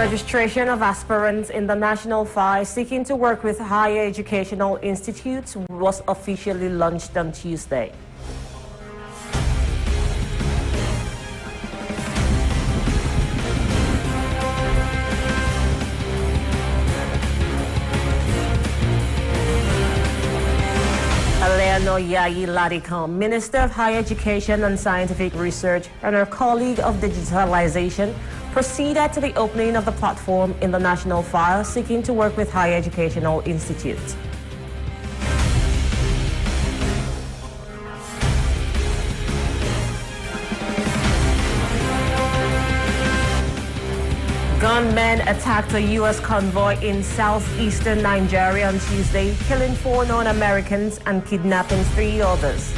registration of aspirants in the national file seeking to work with higher educational institutes was officially launched on Tuesday. SHONEYE, Minister of Higher Education and Scientific Research, and her colleague of digitalization proceeded to the opening of the platform in the national file seeking to work with higher educational institutes. Gunmen attacked a U.S. convoy in southeastern Nigeria on Tuesday, killing 4 non-Americans and kidnapping 3 others.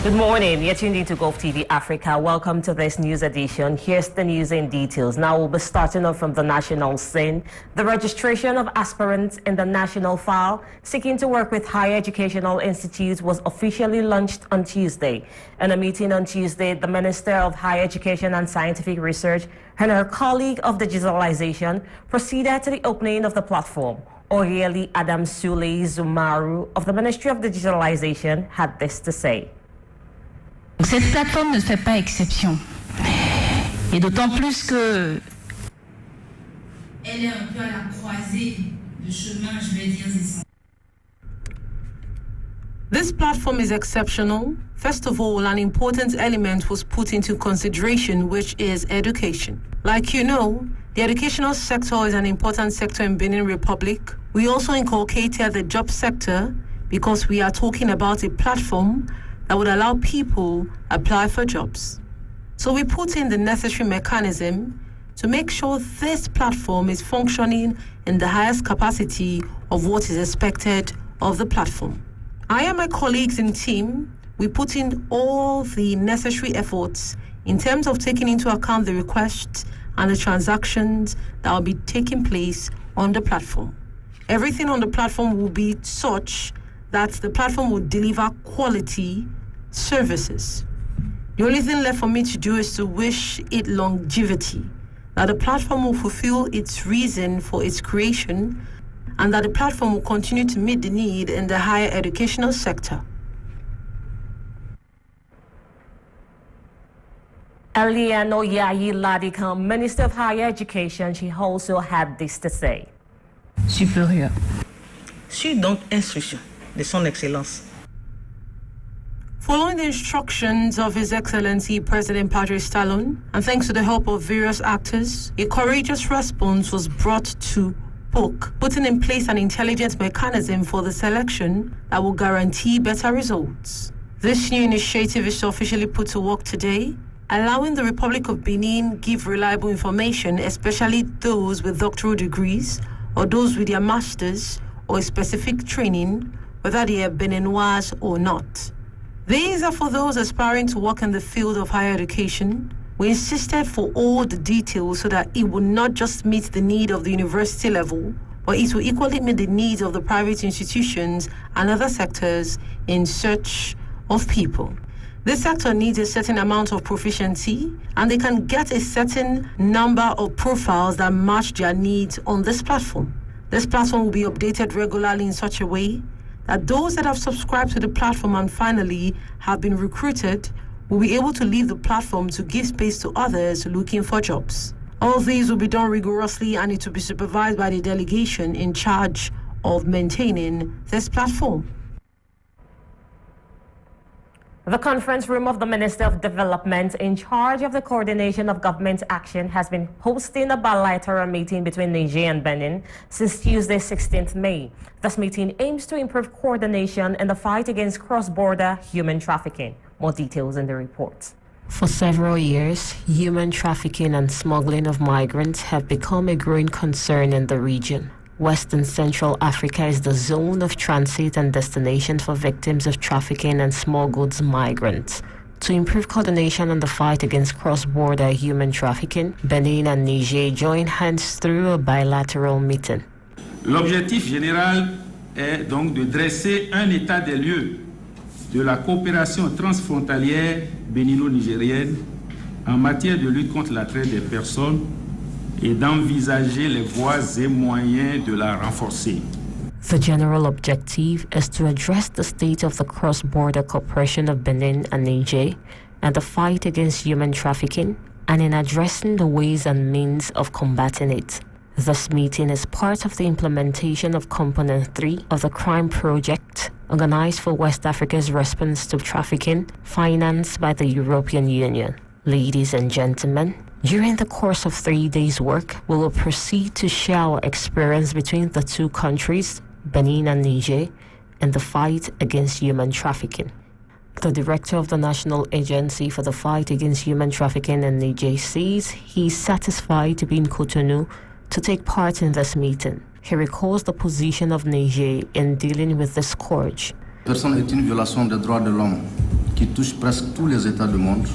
Good morning. You're tuned into Golfe TV Africa. Welcome to this news edition. Here's the news in details. Now we'll be starting off from the national scene. The registration of aspirants in the national file seeking to work with higher educational institutes was officially launched on Tuesday. In a meeting on Tuesday, the Minister of Higher Education and Scientific Research and her colleague of digitalization proceeded to the opening of the platform. Orieli Adam Sule Zumaru of the Ministry of Digitalization had this to say. Cette plateforme ne fait pas exception. Et d'autant plus que elle est un peu à la croisée de chemin, je vais dire. This platform is exceptional. First of all, an important element was put into consideration, which is education. Like you know, the educational sector is an important sector in Benin Republic. We also inculcated the job sector because we are talking about a platform that would allow people apply for jobs. So we put in the necessary mechanism to make sure this platform is functioning in the highest capacity of what is expected of the platform. I and my colleagues in team, we put in all the necessary efforts in terms of taking into account the requests and the transactions that will be taking place on the platform. Everything on the platform will be such that the platform will deliver quality services. The only thing left for me to do is to wish it longevity, that the platform will fulfill its reason for its creation, and that the platform will continue to meet the need in the higher educational sector. SHONEYE, Minister of Higher Education, she also had this to say. Supérieur. Suis donc instruction de son Excellence. Following the instructions of His Excellency President Patrice Talon, and thanks to the help of various actors, a courageous response was brought to book, putting in place an intelligent mechanism for the selection that will guarantee better results. This new initiative is officially put to work today, allowing the Republic of Benin give reliable information, especially those with doctoral degrees or those with their masters or a specific training, whether they are Beninois or not. These are for those aspiring to work in the field of higher education. We insisted for all the details so that it will not just meet the need of the university level, but it will equally meet the needs of the private institutions and other sectors in search of people. This sector needs a certain amount of proficiency, and they can get a certain number of profiles that match their needs on this platform. This platform will be updated regularly in such a way that those that have subscribed to the platform and finally have been recruited will be able to leave the platform to give space to others looking for jobs. All these will be done rigorously, and it will be supervised by the delegation in charge of maintaining this platform. The conference room of the Minister of Development in charge of the coordination of government action has been hosting a bilateral meeting between Niger and Benin since Tuesday, 16th May. This meeting aims to improve coordination in the fight against cross-border human trafficking. More details in the report. For several years, human trafficking and smuggling of migrants have become a growing concern in the region. West and Central Africa is the zone of transit and destination for victims of trafficking and small goods migrants. To improve coordination on the fight against cross-border human trafficking, Benin and Niger joined hands through a bilateral meeting. L'objectif général est donc de dresser un état des lieux de la coopération transfrontalière bénino-nigérienne en matière de lutte contre la traite des personnes et d'envisager les voies et moyens de la renforcer. The general objective is to address the state of the cross-border cooperation of Benin and Niger and the fight against human trafficking, and in addressing the ways and means of combating it. This meeting is part of the implementation of Component 3 of the Crime Project, organized for West Africa's response to trafficking, financed by the European Union. Ladies and gentlemen, during the course of 3 days' work, we will proceed to share our experience between the two countries, Benin and Niger, in the fight against human trafficking. The director of the National Agency for the Fight Against Human Trafficking in Niger says he is satisfied to be in Cotonou to take part in this meeting. He recalls the position of Niger in dealing with this scourge. Personne est une violation des droits de l'homme qui touche presque tous les États du monde.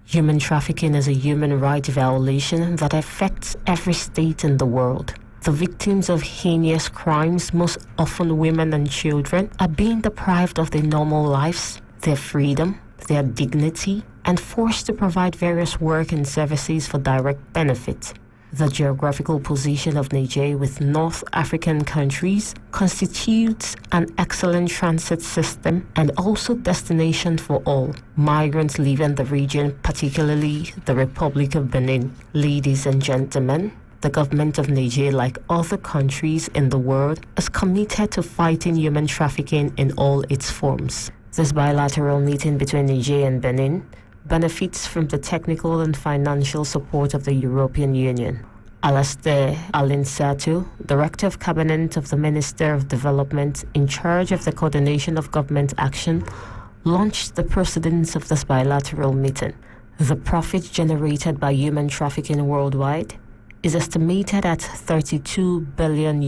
Human trafficking is a human rights violation that affects every state in the world. The victims of heinous crimes, most often women and children, are being deprived of their normal lives, their freedom, their dignity, and forced to provide various work and services for direct benefit. The geographical position of Niger with North African countries constitutes an excellent transit system and also destination for all migrants leaving the region, particularly the Republic of Benin. Ladies and gentlemen, the government of Niger, like other countries in the world, is committed to fighting human trafficking in all its forms. This bilateral meeting between Niger and Benin benefits from the technical and financial support of the European Union. Alastair Alinsatu, Director of Cabinet of the Minister of Development in charge of the coordination of government action, launched the proceedings of this bilateral meeting. The profit generated by human trafficking worldwide is estimated at $32 billion,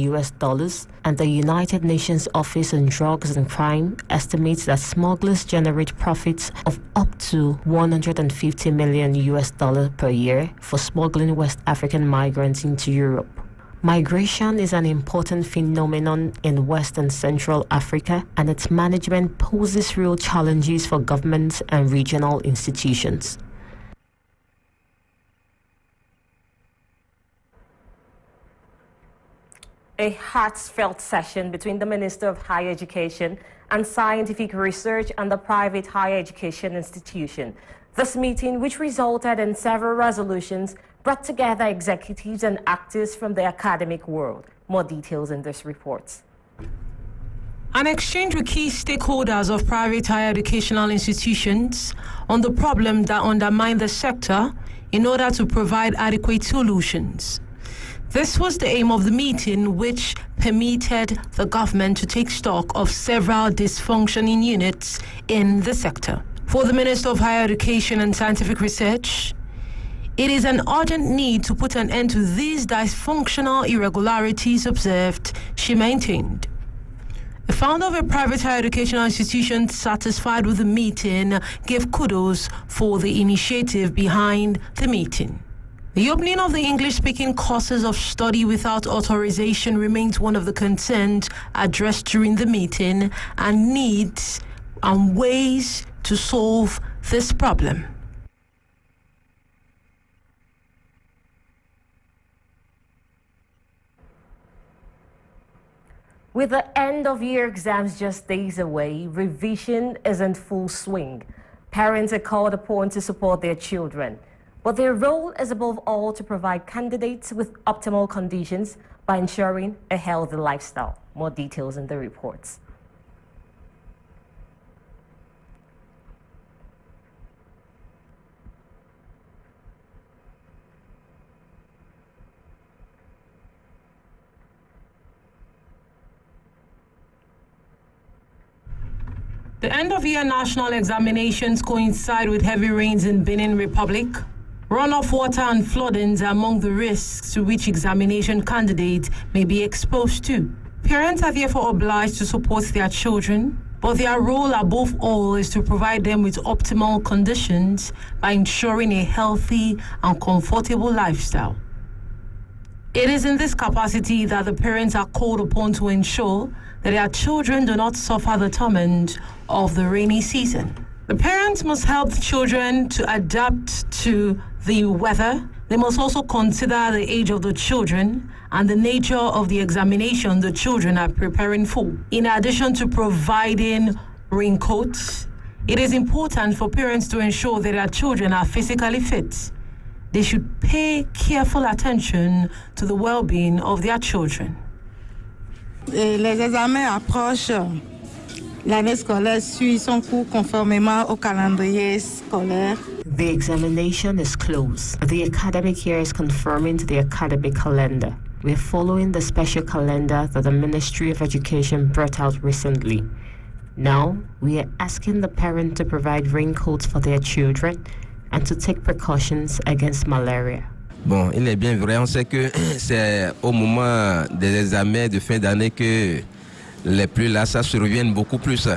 and the United Nations Office on Drugs and Crime estimates that smugglers generate profits of up to $150 million per year for smuggling West African migrants into Europe. Migration is an important phenomenon in West and Central Africa, and its management poses real challenges for governments and regional institutions. A heartfelt session between the Minister of Higher Education and Scientific Research and the private higher education institution. This meeting, which resulted in several resolutions, brought together executives and actors from the academic world. More details in this report. An exchange with key stakeholders of private higher educational institutions on the problem that undermine the sector in order to provide adequate solutions. This was the aim of the meeting, which permitted the government to take stock of several dysfunctioning units in the sector. For the Minister of Higher Education and Scientific Research, it is an urgent need to put an end to these dysfunctional irregularities observed, she maintained. The founder of a private higher educational institution, satisfied with the meeting, gave kudos for the initiative behind the meeting. The opening of the English-speaking courses of study without authorization remains one of the concerns addressed during the meeting, and needs and ways to solve this problem. With the end-of-year exams just days away, revision is in full swing. Parents are called upon to support their children. But their role is above all to provide candidates with optimal conditions by ensuring a healthy lifestyle. More details in the reports. The end-of-year national examinations coincide with heavy rains in Benin Republic. Runoff water and floodings are among the risks to which examination candidates may be exposed to. Parents are therefore obliged to support their children, but their role above all is to provide them with optimal conditions by ensuring a healthy and comfortable lifestyle. It is in this capacity that the parents are called upon to ensure that their children do not suffer the torment of the rainy season. The parents must help the children to adapt to the weather. They must also consider the age of the children and the nature of the examination the children are preparing for. In addition to providing raincoats, it is important for parents to ensure that their children are physically fit. They should pay careful attention to the well-being of their children. Les examens approchent. L'année scolaire suit son cours conformément au calendrier scolaire. The examination is close. The academic year is conforming to the academic calendar. We're following the special calendar that the Ministry of Education brought out recently. Now, we are asking the parent to provide raincoats for their children and to take precautions against malaria. Bon, il est bien vrai, on sait que c'est au moment des examens de fin d'année que les pluies là, ça surviennent beaucoup plus.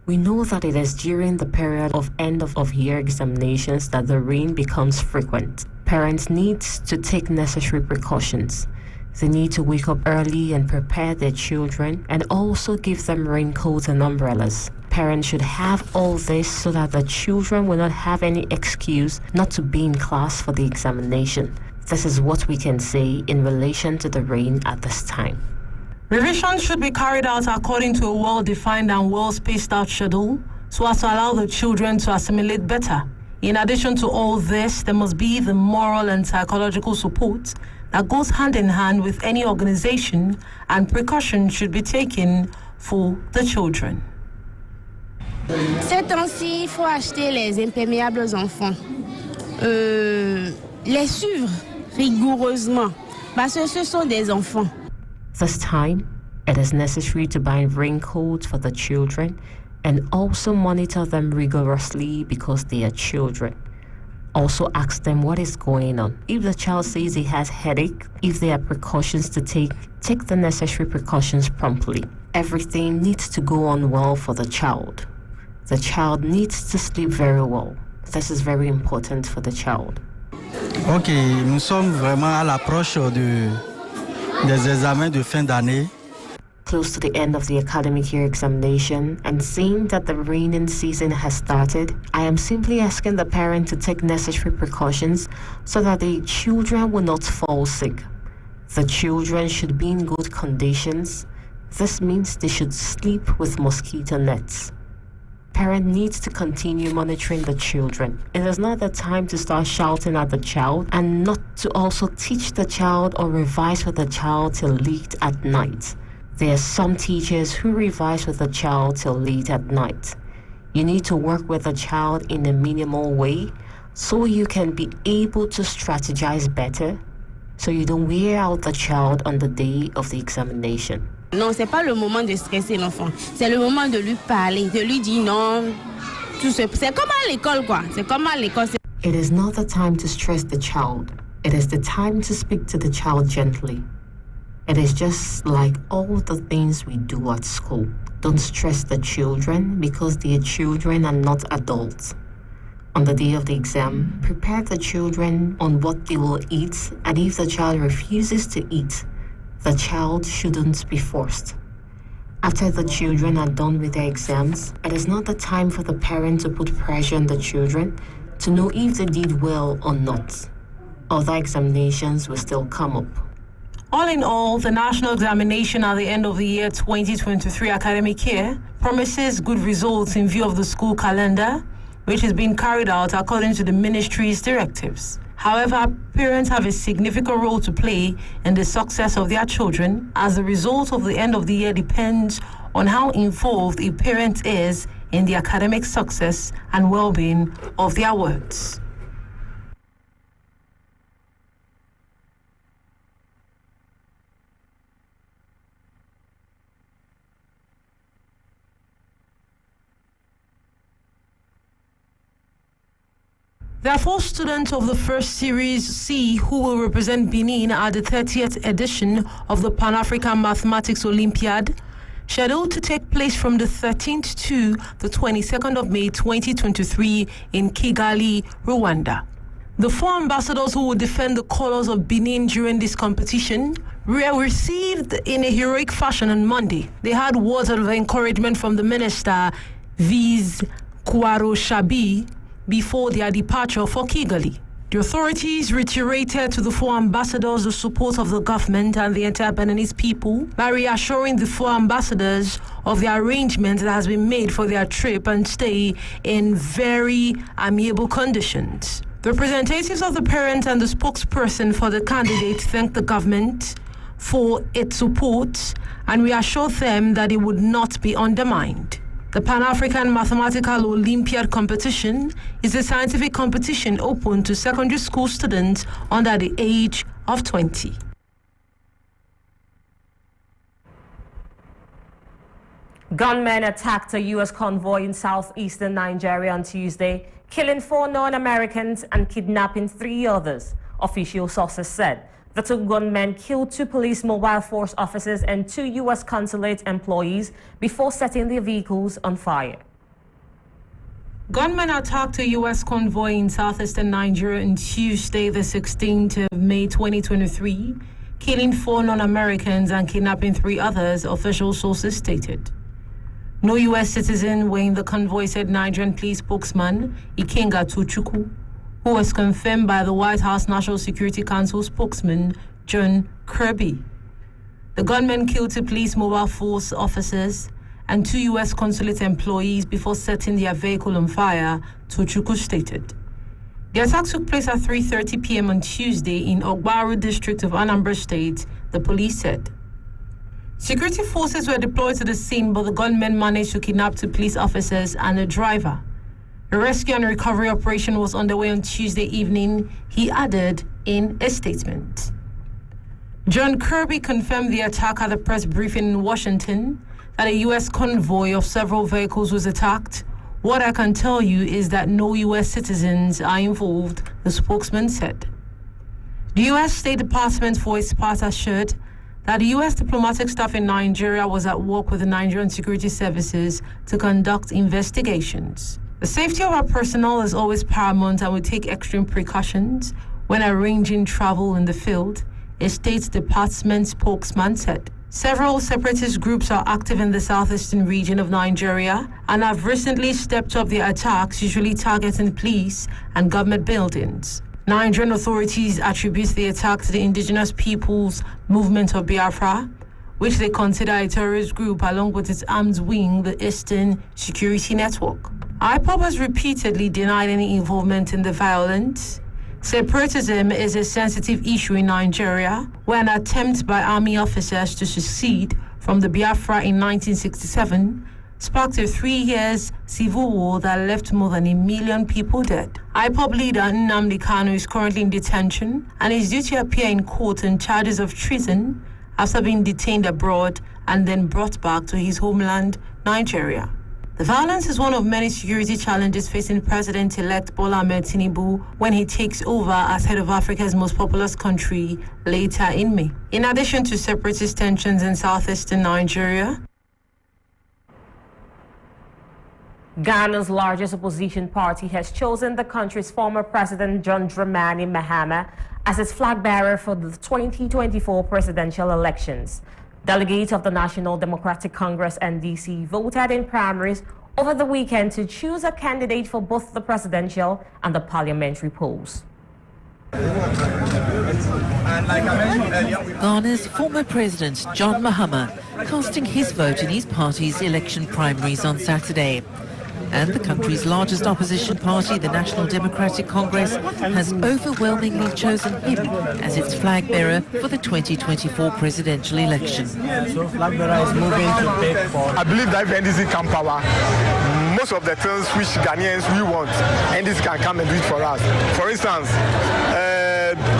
We know that it is during the period of end-of-year examinations that the rain becomes frequent. Parents need to take necessary precautions. They need to wake up early and prepare their children and also give them raincoats and umbrellas. Parents should have all this so that the children will not have any excuse not to be in class for the examination. This is what we can say in relation to the rain at this time. Revision should be carried out according to a well-defined and well-spaced-out schedule so as to allow the children to assimilate better. In addition to all this, there must be the moral and psychological support that goes hand in hand with any organization, and precautions should be taken for the children. Ces temps-ci, il faut acheter les imperméables aux enfants. Les suivre rigoureusement, parce que ce sont des enfants. This time, it is necessary to buy raincoats for the children and also monitor them rigorously because they are children. Also ask them what is going on. If the child says he has headache, if there are precautions to take the necessary precautions promptly. Everything needs to go on well for the child. The child needs to sleep very well. This is very important for the child. Ok, nous sommes vraiment à l'approche des examens de fin d'année. Close to the end of the academic year examination and seeing that the raining season has started, I am simply asking the parent to take necessary precautions so that the children will not fall sick. The children should be in good conditions. This means they should sleep with mosquito nets. Parent needs to continue monitoring the children. It is not the time to start shouting at the child and not to also teach the child or revise with the child till late at night. There are some teachers who revise with the child till late at night. You need to work with the child in a minimal way so you can be able to strategize better so you don't wear out the child on the day of the examination. Non, c'est pas le moment de stresser l'enfant. C'est le moment de lui parler, de lui dire non. C'est comme à l'école, quoi. C'est comme à l'école. It is not the time to stress the child. It is the time to speak to the child gently. It is just like all the things we do at school. Don't stress the children because they are children and not adults. On the day of the exam, prepare the children on what they will eat, and if the child refuses to eat, the child shouldn't be forced. After the children are done with their exams, it is not the time for the parent to put pressure on the children to know if they did well or not. Other examinations will still come up. All in all, the national examination at the end of the year 2023 academic year promises good results in view of the school calendar, which is being carried out according to the ministry's directives. However, parents have a significant role to play in the success of their children, as the result of the end of the year depends on how involved a parent is in the academic success and well-being of their works. There are 4 students of the first Series C who will represent Benin at the 30th edition of the Pan-African Mathematics Olympiad, scheduled to take place from the 13th to the 22nd of May 2023 in Kigali, Rwanda. The 4 ambassadors who will defend the colors of Benin during this competition were received in a heroic fashion on Monday. They had words of encouragement from the minister, Viz Kwaro Shabi, before their departure for Kigali. The authorities reiterated to the 4 ambassadors the support of the government and the entire Beninese people by reassuring the 4 ambassadors of the arrangement that has been made for their trip and stay in very amiable conditions. The representatives of the parents and the spokesperson for the candidate thanked the government for its support and reassured them that it would not be undermined. The Pan-African Mathematical Olympiad competition is a scientific competition open to secondary school students under the age of 20. Gunmen attacked a U.S. convoy in southeastern Nigeria on Tuesday, killing 4 non-Americans and kidnapping 3 others, official sources said. The 2 gunmen killed 2 police mobile force officers and 2 U.S. consulate employees before setting their vehicles on fire. Gunmen attacked a U.S. convoy in southeastern Nigeria on Tuesday, the 16th of May 2023, killing 4 non-Americans and kidnapping 3 others, official sources stated. No U.S. citizen were in the convoy, said Nigerian police spokesman Ikenga Tochukwu, who was confirmed by the White House National Security Council spokesman John Kirby. The gunmen killed 2 police mobile force officers and 2 U.S. consulate employees before setting their vehicle on fire, Tochukwu stated. The attack took place at 3:30 p.m. on Tuesday in Ogbaru district of Anambra State, the police said. Security forces were deployed to the scene, but the gunmen managed to kidnap 2 police officers and a driver. A rescue and recovery operation was underway on Tuesday evening, he added in a statement. John Kirby confirmed the attack at a press briefing in Washington that a U.S. convoy of several vehicles was attacked. What I can tell you is that no U.S. citizens are involved, the spokesman said. The U.S. State Department, for its part, assured that the U.S. diplomatic staff in Nigeria was at work with the Nigerian security services to conduct investigations. The safety of our personnel is always paramount and we take extreme precautions when arranging travel in the field, a State Department spokesman said. Several separatist groups are active in the southeastern region of Nigeria and have recently stepped up their attacks, usually targeting police and government buildings. Nigerian authorities attribute the attack to the indigenous people's movement of Biafra, which they consider a terrorist group along with its armed wing, the Eastern Security Network. IPOB has repeatedly denied any involvement in the violence. Separatism is a sensitive issue in Nigeria, where an attempt by army officers to secede from the Biafra in 1967 sparked a 3-year civil war that left more than 1 million people dead. IPOB leader Nnamdi Kanu is currently in detention and is due to appear in court on charges of treason after being detained abroad and then brought back to his homeland, Nigeria. The violence is one of many security challenges facing President-elect Bola Ahmed Tinubu when he takes over as head of Africa's most populous country later in May. In addition to separatist tensions in southeastern Nigeria, Ghana's largest opposition party has chosen the country's former president John Dramani Mahama as its flag bearer for the 2024 presidential elections. Delegates of the National Democratic Congress NDC voted in primaries over the weekend to choose a candidate for both the presidential and the parliamentary polls. Ghana's former president John Mahama casting his vote in his party's election primaries on Saturday. And the country's largest opposition party, the National Democratic Congress, has overwhelmingly chosen him as its flag bearer for the 2024 presidential election. So flag bearer is moving to take forward. I believe that if NDC can power, most of the things which Ghanaians we want, NDC can come and do it for us. For instance,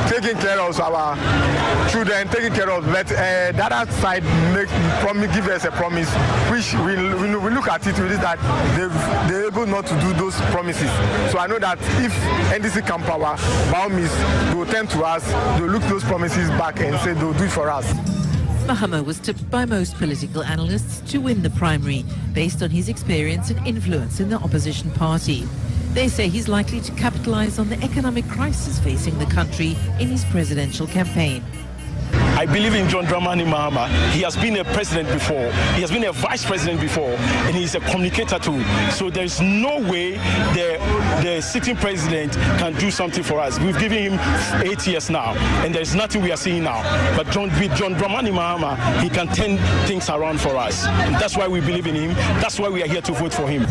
taking care of our children, taking care of. But the other side give us a promise, which we look at it with that they're able not to do those promises. So I know that if NDC come power, by all means, they will turn to us, they will look those promises back and say they'll do it for us. Mahama was tipped by most political analysts to win the primary based on his experience and influence in the opposition party. They say he's likely to capitalize on the economic crisis facing the country in his presidential campaign. I believe in John Dramani Mahama. He has been a president before. He has been a vice president before, and he's a communicator too. So there is no way the sitting president can do something for us. We've given him 8 years now, and there's nothing we are seeing now. But with John Dramani Mahama, he can turn things around for us. And that's why we believe in him. That's why we are here to vote for him.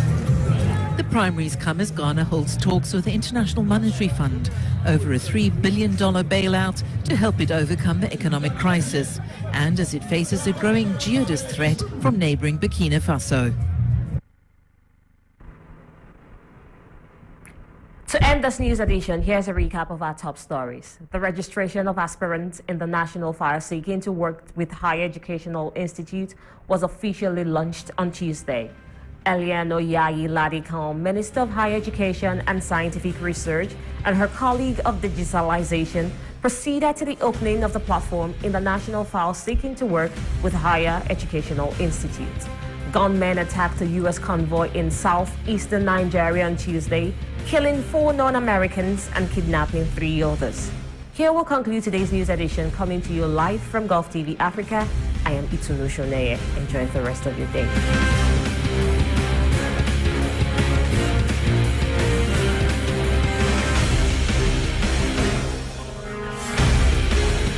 The primaries come as Ghana holds talks with the International Monetary Fund over a $3 billion bailout to help it overcome the economic crisis, and as it faces a growing jihadist threat from neighboring Burkina Faso. To end this news edition, here's a recap of our top stories. The registration of aspirants in the National Fire Seeking to Work with Higher Educational Institute was officially launched on Tuesday. Eliano Yayi Ladikon, Minister of Higher Education and Scientific Research, and her colleague of digitalization proceeded to the opening of the platform in the National File Seeking to Work with Higher Educational Institute. Gunmen attacked a U.S. convoy in southeastern Nigeria on Tuesday, killing 4 non-Americans and kidnapping 3 others. Here will conclude today's news edition, coming to you live from Golfe TV Africa. I am ITUNU SHONEYE. Enjoy the rest of your day.